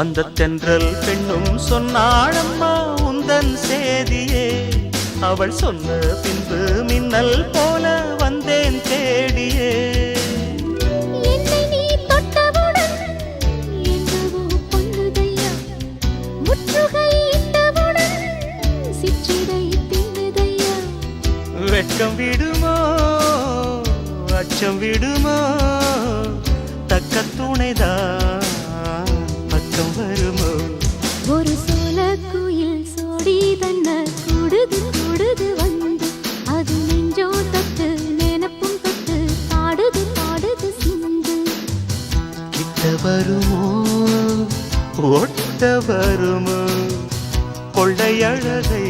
அந்த தென்றல் பெண்ணும் சொன்னாளம்மா உந்தன் சேதியே. அவள் சொன்ன பின்பு மின்னல் போல வந்தேன் தேடியே. என்னை நீ தொட்டவுடன் என்னவோ பொன்னுதையா, முற்றுகை இட்டவுடன் சிற்றிடை தின்னுதையா. வெட்கம் விடுமோ அச்சம் விடுமோ, தக்க துணைதான் பக்கம் வருமோ. ஒரு சோல குயில் சோடி தன்ன கூடுது கூடுது வந்து, அது நெஞ்சோ தொட்டு நினப்பும் தொட்டு பாடுது பாடுது சிந்து. கிட்ட வருமோ ஒட்ட வருமோ, கொள்ளை அழகை